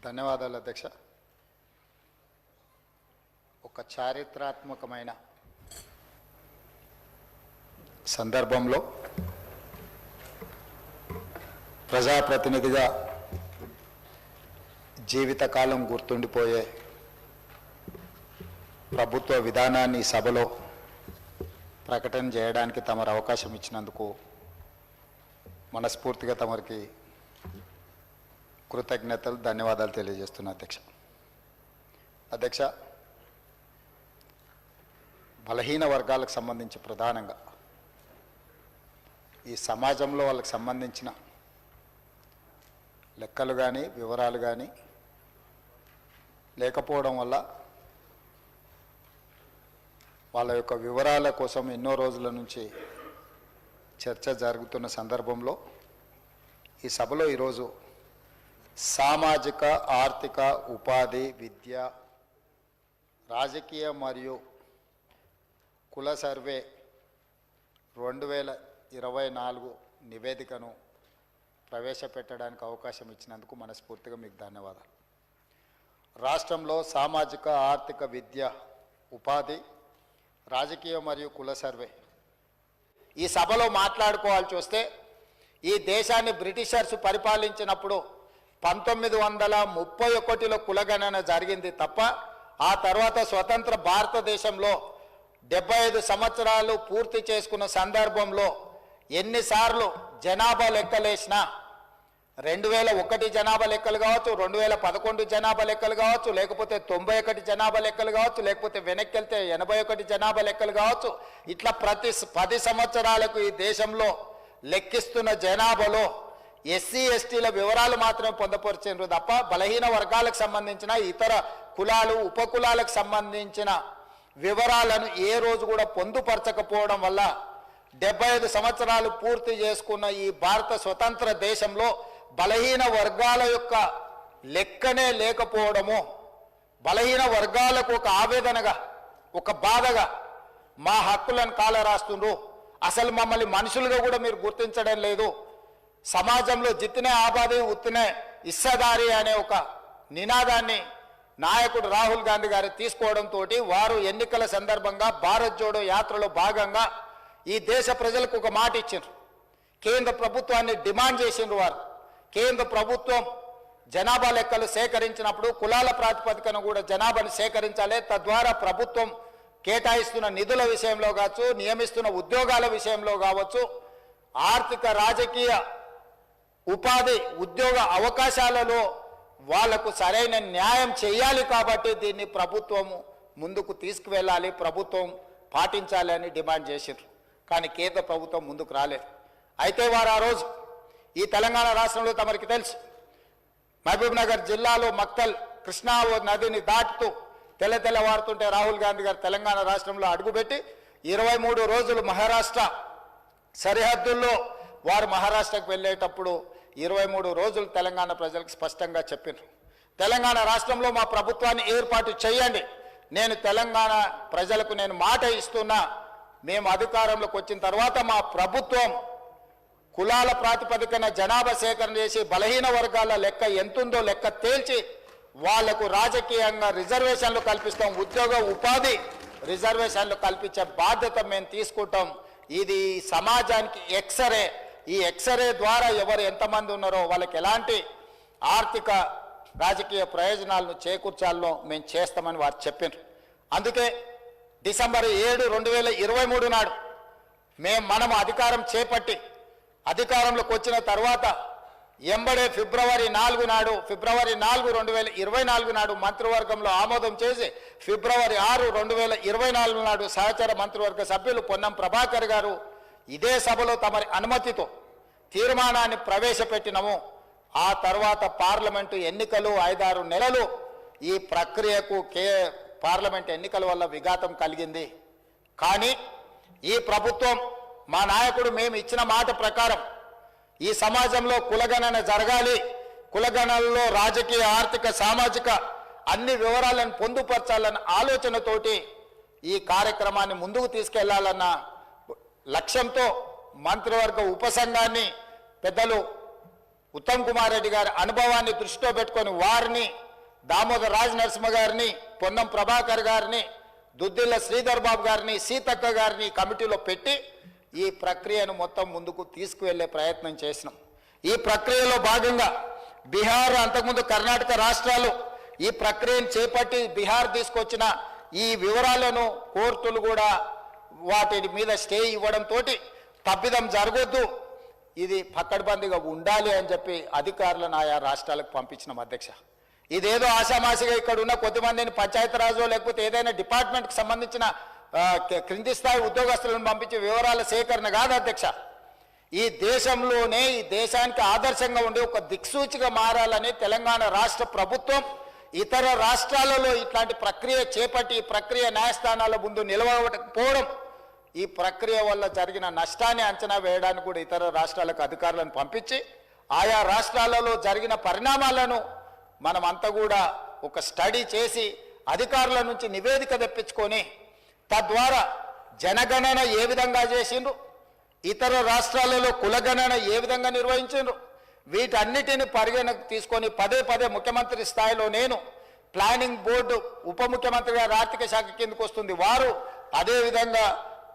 ధన్యవాదాలు అధ్యక్ష. ఒక చారిత్రాత్మకమైన సందర్భంలో ప్రజాప్రతినిధిగా జీవితకాలం గుర్తుండిపోయే ప్రభుత్వ విధానాన్ని సభలో ప్రకటన చేయడానికి తమరు అవకాశం ఇచ్చినందుకు మనస్ఫూర్తిగా తమరికి కృతజ్ఞతలు, ధన్యవాదాలు తెలియజేస్తున్నా అధ్యక్ష. బలహీన వర్గాలకు సంబంధించి ప్రధానంగా ఈ సమాజంలో వాళ్ళకి సంబంధించిన లెక్కలు కానీ వివరాలు కానీ లేకపోవడం వల్ల వాళ్ళ యొక్క వివరాల కోసం ఎన్నో రోజుల నుంచి చర్చ జరుగుతున్న సందర్భంలో ఈ సభలో ఈరోజు సామాజిక, ఆర్థిక, ఉపాధి, విద్య, రాజకీయ మరియు కుల సర్వే 2024 నివేదికను ప్రవేశపెట్టడానికి అవకాశం ఇచ్చినందుకు మనస్ఫూర్తిగా మీకు ధన్యవాదాలు. రాష్ట్రంలో సామాజిక, ఆర్థిక, విద్య, ఉపాధి, రాజకీయ మరియు కుల సర్వే ఈ సభలో మాట్లాడుకోవాల్సి వస్తే ఈ దేశాన్ని బ్రిటిషర్స్ పరిపాలించినప్పుడు 1931లో కులగణన జరిగింది తప్ప ఆ తర్వాత స్వతంత్ర భారతదేశంలో 75 సంవత్సరాలు పూర్తి చేసుకున్న సందర్భంలో ఎన్నిసార్లు జనాభా లెక్కలేసినా 2001 జనాభా లెక్కలు కావచ్చు, 2011 జనాభా లెక్కలు కావచ్చు, లేకపోతే 91 జనాభా లెక్కలు కావచ్చు, లేకపోతే వెనక్కి వెళ్తే 81 జనాభా లెక్కలు కావచ్చు, ఇట్లా ప్రతి 10 సంవత్సరాలకు ఈ దేశంలో లెక్కిస్తున్న జనాభాలో ఎస్సీ ఎస్టీల వివరాలు మాత్రమే పొందపరిచారు తప్ప బలహీన వర్గాలకు సంబంధించిన ఇతర కులాలు, ఉపకులాలకు సంబంధించిన వివరాలను ఏ రోజు కూడా పొందుపరచకపోవడం వల్ల 75 సంవత్సరాలు పూర్తి చేసుకున్న ఈ భారత స్వతంత్ర దేశంలో బలహీన వర్గాల యొక్క లెక్కనే లేకపోవడము, బలహీన వర్గాలకు ఒక ఆవేదనగా, ఒక బాధగా మా హక్కులను కాలరాస్తుండ్రు, అసలు మమ్మల్ని మనుషులుగా కూడా మీరు గుర్తించడం లేదు, సమాజంలో జిత్తినే ఆబాది ఉత్తినే ఇస్సదారి అనే ఒక నినాదాన్ని నాయకుడు రాహుల్ గాంధీ గారు తీసుకోవడంతో వారు ఎన్నికల సందర్భంగా భారత్ జోడో యాత్రలో భాగంగా ఈ దేశ ప్రజలకు ఒక మాట ఇచ్చారు. కేంద్ర ప్రభుత్వాన్ని డిమాండ్ చేసిండ్రు. వారు కేంద్ర ప్రభుత్వం జనాభా లెక్కలు సేకరించినప్పుడు కులాల ప్రాతిపదికన కూడా జనాభాను సేకరించాలి, తద్వారా ప్రభుత్వం కేటాయిస్తున్న నిధుల విషయంలో కావచ్చు, నియమిస్తున్న ఉద్యోగాల విషయంలో కావచ్చు, ఆర్థిక, రాజకీయ, ఉపాధి, ఉద్యోగ అవకాశాలలో వాళ్లకు సరైన న్యాయం చేయాలి. కాబట్టి దీన్ని ప్రభుత్వము ముందుకు తీసుకువెళ్ళాలి, ప్రభుత్వం పాటించాలి అని డిమాండ్ చేశారు. కానీ కేంద్ర ప్రభుత్వం ముందుకు రాలేదు. అయితే వారు ఆ రోజు ఈ తెలంగాణ రాష్ట్రంలో తమరికి తెలుసు, మహబూబ్ నగర్ జిల్లాలో మక్తల్ కృష్ణా నదిని దాటుతూ తెల్లవారుతుంటే రాహుల్ గాంధీ గారు తెలంగాణ రాష్ట్రంలో అడుగుపెట్టి 23 రోజులు మహారాష్ట్ర సరిహద్దుల్లో వారు మహారాష్ట్రకు వెళ్ళేటప్పుడు 23 రోజులు తెలంగాణ ప్రజలకు స్పష్టంగా చెప్పారు, తెలంగాణ రాష్ట్రంలో మా ప్రభుత్వాన్ని ఏర్పాటు చేయండి, నేను తెలంగాణ ప్రజలకు నేను మాట ఇస్తున్నా, మేము అధికారంలోకి వచ్చిన తర్వాత మా ప్రభుత్వం కులాల ప్రాతిపదికన జనాభా సేకరణ చేసి బలహీన వర్గాల లెక్క ఎంతుందో లెక్క తేల్చి వాళ్లకు రాజకీయంగా రిజర్వేషన్లు కల్పిస్తాం, ఉద్యోగ ఉపాధి రిజర్వేషన్లు కల్పించే బాధ్యత మేము తీసుకుంటాం. ఇది సమాజానికి ఎక్స్రే, ఈ ఎక్స్రే ద్వారా ఎవరు ఎంతమంది ఉన్నారో వాళ్ళకి ఎలాంటి ఆర్థిక, రాజకీయ ప్రయోజనాలను చేకూర్చాలో మేము చేస్తామని వారు చెప్పారు. అందుకే డిసెంబర్ 7, 2023 నాడు మనం అధికారం చేపట్టి అధికారంలోకి వచ్చిన తర్వాత ఎంబడే ఫిబ్రవరి 4 నాడు 2024 నాడు మంత్రివర్గంలో ఆమోదం చేసి ఫిబ్రవరి 6, 2024 నాడు సహచర మంత్రివర్గ సభ్యులు పొన్నం ప్రభాకర్ గారు ఇదే సభలో తమరి అనుమతితో తీర్మానాన్ని ప్రవేశపెట్టినము. ఆ తర్వాత పార్లమెంటు ఎన్నికలు 5-6 నెలలు ఈ ప్రక్రియకు పార్లమెంట్ ఎన్నికల వల్ల విఘాతం కలిగింది. కానీ ఈ ప్రభుత్వం, మా నాయకుడు మేము ఇచ్చిన మాట ప్రకారం ఈ సమాజంలో కులగణన జరగాలి, కులగణనలో రాజకీయ, ఆర్థిక, సామాజిక అన్ని వివరాలను పొందుపరచాలన్న ఆలోచనతోటి ఈ కార్యక్రమాన్ని ముందుకు తీసుకెళ్లాలన్న లక్ష్యంతో మంత్రివర్గ ఉపసంఘాన్ని పెద్దలు ఉత్తమ్ కుమార్ రెడ్డి గారి అనుభవాన్ని దృష్టిలో పెట్టుకొని వారిని, దామోదర్ రాజ్ నరసింహ గారిని, పొన్నం ప్రభాకర్ గారిని, దుద్దిల్ల శ్రీధర్ బాబు గారిని, సీతక్క గారిని కమిటీలో పెట్టి ఈ ప్రక్రియను మొత్తం ముందుకు తీసుకువెళ్లే ప్రయత్నం చేసినాం. ఈ ప్రక్రియలో భాగంగా బీహార్, అంతకుముందు కర్ణాటక రాష్ట్రాలు ఈ ప్రక్రియను చేపట్టి బీహార్ తీసుకొచ్చిన ఈ వివరాలను కోర్టులు కూడా వాటి మీద స్టే ఇవ్వడంతో తప్పిదం జరగొద్దు, ఇది పక్కడ్బందీగా ఉండాలి అని చెప్పి అధికారులను ఆయా రాష్ట్రాలకు పంపించిన అధ్యక్ష. ఇదేదో ఆషామాషిగా ఇక్కడ ఉన్న కొద్దిమందిని పంచాయతీరాజు లేకపోతే ఏదైనా డిపార్ట్మెంట్కి సంబంధించిన క్రింది స్థాయి ఉద్యోగస్తులను పంపించే వివరాల సేకరణ కాదు అధ్యక్ష. ఈ దేశంలోనే, ఈ దేశానికి ఆదర్శంగా ఉండే ఒక దిక్సూచిగా మారాలని తెలంగాణ రాష్ట్ర ప్రభుత్వం ఇతర రాష్ట్రాలలో ఇట్లాంటి ప్రక్రియ చేపట్టి ఈ ప్రక్రియ న్యాయస్థానాల ముందు నిలవకపోవడం, ఈ ప్రక్రియ వల్ల జరిగిన నష్టాన్ని అంచనా వేయడానికి కూడా ఇతర రాష్ట్రాలకు అధికారులను పంపించి ఆయా రాష్ట్రాలలో జరిగిన పరిణామాలను మనమంతా కూడా ఒక స్టడీ చేసి అధికారుల నుంచి నివేదిక తెప్పించుకొని తద్వారా జనగణన ఏ విధంగా చేసిండ్రు, ఇతర రాష్ట్రాలలో కులగణన ఏ విధంగా నిర్వహించిండ్రు, వీటన్నిటిని పరిగణకు తీసుకొని పదే పదే ముఖ్యమంత్రి స్థాయిలో నేను, ప్లానింగ్ బోర్డు ఉప ముఖ్యమంత్రి గారు ఆర్థిక శాఖ కిందకు వస్తుంది వారు, అదేవిధంగా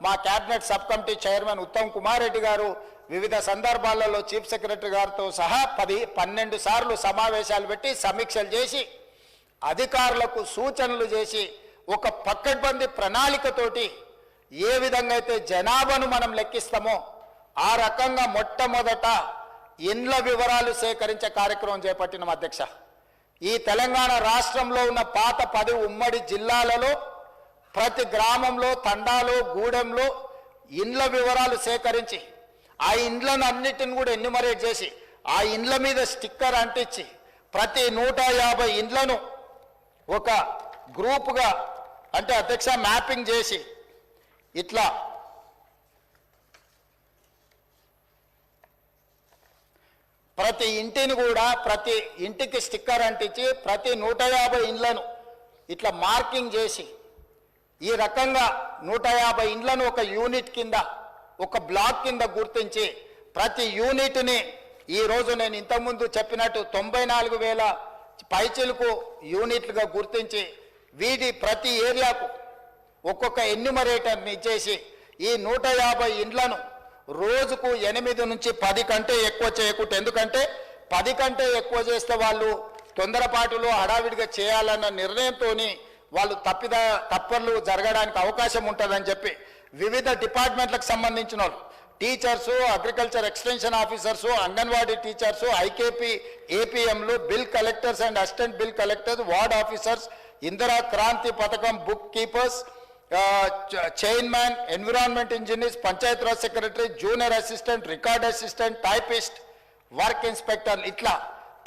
మా cabinet sub committee chairman Uttam Kumar Reddy గారు వివిధ సందర్భాలలో చీఫ్ సెక్రటరీ గారితో సహా 12 సార్లు సమావేశాలు పెట్టి సమీక్షలు చేసి అధికారులకు సూచనలు చేసి ఒక పక్కడ్బందీ ప్రణాళికతోటి ఏ విధంగా అయితే జనాభాను మనం లెక్కిస్తామో ఆ రకంగా మొట్టమొదట ఇండ్ల వివరాలు సేకరించే కార్యక్రమం చేపట్టిన అధ్యక్ష. ఈ తెలంగాణ రాష్ట్రంలో ఉన్న పాత 10 ఉమ్మడి జిల్లాలలో ప్రతి గ్రామంలో, తండాలో, గూడెంలో ఇండ్ల వివరాలు సేకరించి ఆ ఇండ్లను అన్నిటిని కూడా ఎన్యుమరేట్ చేసి ఆ ఇండ్ల మీద స్టిక్కర్ అంటించి ప్రతి 150 ఇండ్లను ఒక గ్రూపుగా అంటే అధ్యక్ష మ్యాపింగ్ చేసి ఇట్లా ప్రతి ఇంటిని కూడా ప్రతి ఇంటికి స్టిక్కర్ అంటించి ప్రతి 150 ఇండ్లను ఇట్లా మార్కింగ్ చేసి ఈ రకంగా 150 ఇండ్లను ఒక యూనిట్ కింద, ఒక బ్లాక్ కింద గుర్తించి ప్రతి యూనిట్ని ఈరోజు నేను ఇంతకుముందు చెప్పినట్టు 94,000 పైచిలకు యూనిట్లుగా గుర్తించి వీటి ప్రతి ఏరియాకు ఒక్కొక్క ఎన్యుమరేటర్ని ఇచ్చేసి ఈ 150 ఇండ్లను రోజుకు 8 నుంచి 10 కంటే ఎక్కువ చేయకూడదు. ఎందుకంటే 10 కంటే ఎక్కువ చేస్తే వాళ్ళు తొందరపాటులో హడావిడిగా చేయాలన్న నిర్ణయంతో వాళ్ళు తప్పర్లు జరగడానికి అవకాశం ఉంటుందని చెప్పి వివిధ డిపార్ట్మెంట్లకు సంబంధించిన వాళ్ళు, teachers, agriculture extension officers, anganwadi teachers, IKP, ఏపీఎంలు, bill collectors and assistant bill collectors, ward officers, Indira Kranti పథకం book keepers, chairman, environment engineers, Panchayati Raj secretary, junior assistant, record assistant, typist, work inspector, ఇట్లా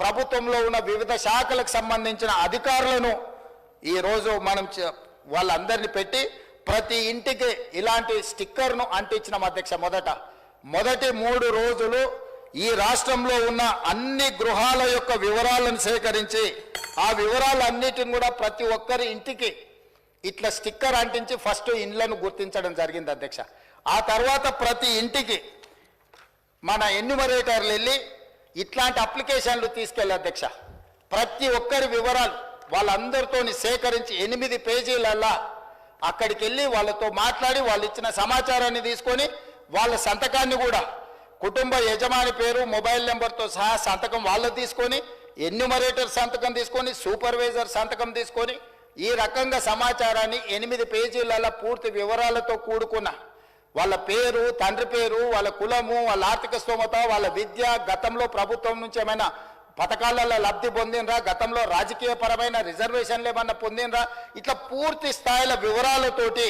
ప్రభుత్వంలో ఉన్న వివిధ శాఖలకు సంబంధించిన అధికారులను ఈరోజు మనం వాళ్ళందరినీ పెట్టి ప్రతి ఇంటికి ఇలాంటి స్టిక్కర్ను అంటించిన అధ్యక్ష. మొదటి 3 రోజులు ఈ రాష్ట్రంలో ఉన్న అన్ని గృహాల యొక్క వివరాలను సేకరించి ఆ వివరాలన్నిటిని కూడా ప్రతి ఒక్కరి ఇంటికి ఇట్లా స్టిక్కర్ అంటించి ఫస్ట్ ఇండ్లను గుర్తించడం జరిగింది అధ్యక్ష. ఆ తర్వాత ప్రతి ఇంటికి మన ఎన్యుమరేటర్లు వెళ్ళి ఇట్లాంటి అప్లికేషన్లు తీసుకెళ్ళి అధ్యక్ష ప్రతి ఒక్కరి వివరాలు వాళ్ళందరితో సేకరించి 8 పేజీలల్లా అక్కడికి వెళ్ళి వాళ్ళతో మాట్లాడి వాళ్ళు ఇచ్చిన సమాచారాన్ని తీసుకొని వాళ్ళ సంతకాన్ని కూడా కుటుంబ యజమాని పేరు, మొబైల్ నెంబర్తో సహా సంతకం వాళ్ళు తీసుకొని, ఎన్యుమరేటర్ సంతకం తీసుకొని, సూపర్వైజర్ సంతకం తీసుకొని ఈ రకంగా సమాచారాన్ని 8 పేజీలలో పూర్తి వివరాలతో కూడుకున్న వాళ్ళ పేరు, తండ్రి పేరు, వాళ్ళ కులము, వాళ్ళ ఆర్థిక స్తోమత, వాళ్ళ విద్య, గతంలో ప్రభుత్వం నుంచి ఏమైనా పథకాలలో లబ్ధి పొందినరా, గతంలో రాజకీయ పరమైన రిజర్వేషన్లు ఏమన్నా పొందినరా, ఇట్లా పూర్తి స్థాయిల వివరాలతోటి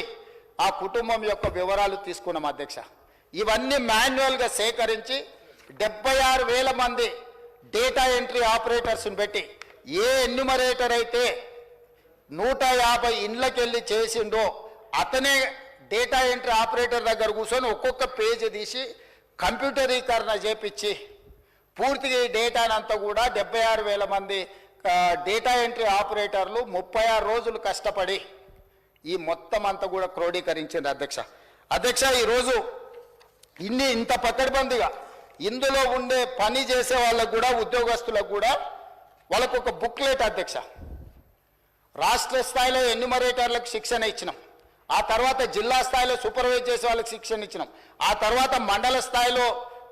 ఆ కుటుంబం యొక్క వివరాలు తీసుకున్నాం అధ్యక్ష. ఇవన్నీ మాన్యువల్గా సేకరించి 76,000 మంది డేటా ఎంట్రీ ఆపరేటర్స్ని పెట్టి ఏ ఎన్యుమరేటర్ అయితే 150 ఇండ్లకెళ్ళి చేసిండో అతనే డేటా ఎంట్రీ ఆపరేటర్ దగ్గర కూర్చొని ఒక్కొక్క పేజీ తీసి కంప్యూటరీకరణ చేపించి పూర్తిగా ఈ డేటానంతా కూడా 76,000 మంది డేటా ఎంట్రీ ఆపరేటర్లు 36 రోజులు కష్టపడి ఈ మొత్తం అంతా కూడా క్రోడీకరించింది అధ్యక్ష. ఈరోజు ఇంత పకడ్బందీగా ఇందులో ఉండే పని చేసే వాళ్ళకు కూడా ఉద్యోగస్తులకు కూడా వాళ్ళకు ఒక బుక్లెట్ అధ్యక్ష. రాష్ట్ర స్థాయిలో ఎన్యూమరేటర్లకు శిక్షణ ఇచ్చినాం, ఆ తర్వాత జిల్లా స్థాయిలో సూపర్వైజ్ చేసే వాళ్ళకి శిక్షణ ఇచ్చినాం, ఆ తర్వాత మండల స్థాయిలో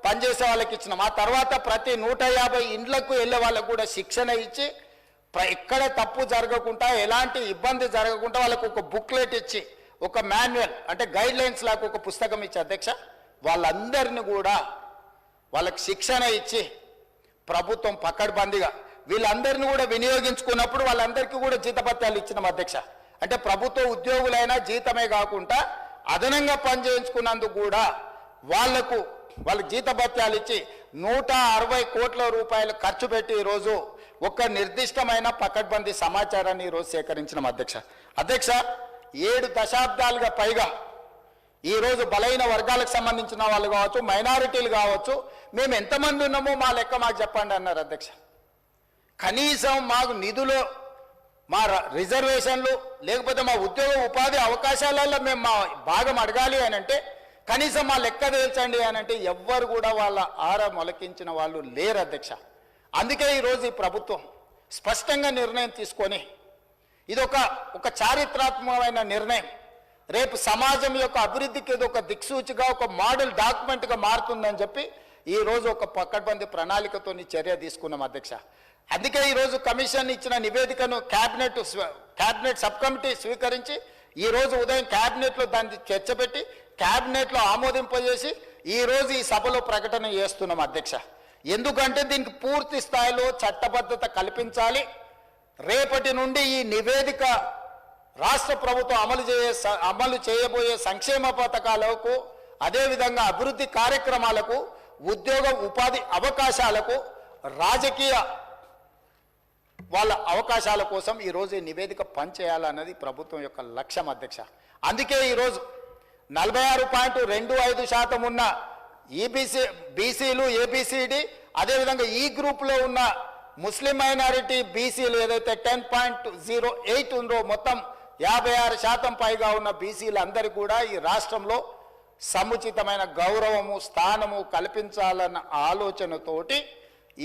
పనిచేసే వాళ్ళకి ఇచ్చినాం, ఆ తర్వాత ప్రతి 150 ఇండ్లకు వెళ్ళే వాళ్ళకు కూడా శిక్షణ ఇచ్చి ఎక్కడ తప్పు జరగకుండా ఎలాంటి ఇబ్బంది జరగకుండా వాళ్ళకు ఒక బుక్లెట్ ఇచ్చి ఒక మాన్యువల్ అంటే గైడ్ లైన్స్ లాగా ఒక పుస్తకం ఇచ్చి అధ్యక్ష వాళ్ళందరినీ కూడా వాళ్ళకి శిక్షణ ఇచ్చి ప్రభుత్వం పకడ్బందీగా వీళ్ళందరినీ కూడా వినియోగించుకున్నప్పుడు వాళ్ళందరికీ కూడా జీతభత్యాలు ఇచ్చినాం అధ్యక్ష. అంటే ప్రభుత్వ ఉద్యోగులైనా జీతమే కాకుండా అదనంగా పనిచేయించుకున్నందుకు కూడా వాళ్ళకు జీతభత్యాలు ఇచ్చి 160 కోట్ల రూపాయలు ఖర్చు పెట్టి ఈరోజు ఒక నిర్దిష్టమైన పకడ్బందీ సమాచారాన్ని ఈరోజు సేకరించిన అధ్యక్ష 7 దశాబ్దాలుగా పైగా ఈరోజు బలైన వర్గాలకు సంబంధించిన వాళ్ళు కావచ్చు, మైనారిటీలు కావచ్చు, మేము ఎంతమంది ఉన్నామో మా లెక్క మాకు చెప్పండి అన్నారు అధ్యక్ష. కనీసం మాకు నిధులు, మా రిజర్వేషన్లు, లేకపోతే మా ఉద్యోగ ఉపాధి అవకాశాలలో మేము మా భాగం అడగాలి అని అంటే కనీసం మా లెక్క తేల్చండి అని అంటే ఎవ్వరు కూడా వాళ్ళ ఆర మొలకించిన వాళ్ళు లేరు అధ్యక్ష. అందుకే ఈరోజు ఈ ప్రభుత్వం స్పష్టంగా నిర్ణయం తీసుకొని ఇది ఒక చారిత్రాత్మకమైన నిర్ణయం, రేపు సమాజం యొక్క అభివృద్ధికి ఇది ఒక దిక్సూచిగా ఒక మోడల్ డాక్యుమెంట్గా మారుతుందని చెప్పి ఈరోజు ఒక పకడ్బందీ ప్రణాళికతో చర్య తీసుకున్నాం అధ్యక్ష. అందుకే ఈరోజు కమిషన్ ఇచ్చిన నివేదికను క్యాబినెట్ సబ్ కమిటీ స్వీకరించి ఈరోజు ఉదయం క్యాబినెట్లో దాన్ని చర్చ పెట్టి క్యాబినెట్లో ఆమోదింపజేసి ఈరోజు ఈ సభలో ప్రకటన చేస్తున్నాం అధ్యక్ష. ఎందుకంటే దీనికి పూర్తి స్థాయిలో చట్టబద్ధత కల్పించాలి. రేపటి నుండి ఈ నివేదిక రాష్ట్ర ప్రభుత్వం అమలు చేయబోయే సంక్షేమ పథకాలకు, అదేవిధంగా అభివృద్ధి కార్యక్రమాలకు, ఉద్యోగ ఉపాధి అవకాశాలకు, రాజకీయ వాళ్ళ అవకాశాల కోసం ఈరోజు ఈ నివేదిక పనిచేయాలన్నది ప్రభుత్వం యొక్క లక్ష్యం అధ్యక్ష. అందుకే ఈరోజు 46.25% ఉన్న బీసీలు, ఏబిసిడి, అదేవిధంగా ఈ గ్రూప్లో ఉన్న ముస్లిం మైనారిటీ బీసీలు ఏదైతే 10.08 ఉందో మొత్తం 56% పైగా ఉన్న బీసీలందరికీ కూడా ఈ రాష్ట్రంలో సముచితమైన గౌరవము, స్థానము కల్పించాలన్న ఆలోచనతోటి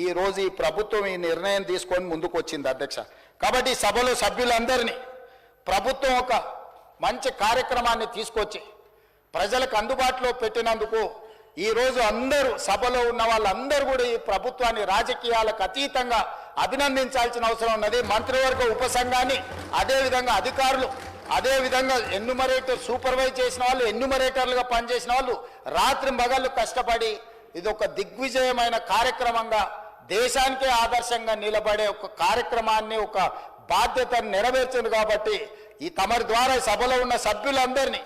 ఈరోజు ఈ ప్రభుత్వం ఈ నిర్ణయం తీసుకొని ముందుకు వచ్చింది అధ్యక్ష. కాబట్టి సభలో సభ్యులందరినీ ప్రభుత్వం ఒక మంచి కార్యక్రమాన్ని తీసుకొచ్చి ప్రజలకు అందుబాటులో పెట్టినందుకు ఈరోజు అందరూ సభలో ఉన్న వాళ్ళందరూ కూడా ఈ ప్రభుత్వాన్ని రాజకీయాలకు అతీతంగా అభినందించాల్సిన అవసరం ఉన్నది. మంత్రివర్గ ఉపసంఘాన్ని, అదేవిధంగా అధికారులు, అదేవిధంగా సూపర్వైజ్ చేసిన వాళ్ళు, ఎన్యూమరేటర్లుగా పనిచేసిన వాళ్ళు రాత్రి మగళ్ళు కష్టపడి ఇది ఒక దిగ్విజయమైన కార్యక్రమంగా దేశానికే ఆదర్శంగా నిలబడే ఒక కార్యక్రమాన్ని, ఒక బాధ్యతను నెరవేర్చింది. కాబట్టి ఈ తమరి ద్వారా సభలో ఉన్న సభ్యులందరినీ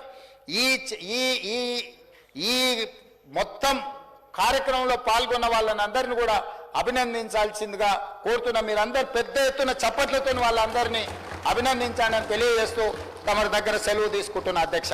ఈ మొత్తం కార్యక్రమంలో పాల్గొన్న వాళ్ళని అందరినీ కూడా అభినందించాల్సిందిగా కోరుతున్నా. మీరందరూ పెద్ద ఎత్తున చప్పట్లతో వాళ్ళందరినీ అభినందించాలని తెలియజేస్తూ తమరి దగ్గర సెలవు తీసుకుంటున్న అధ్యక్ష.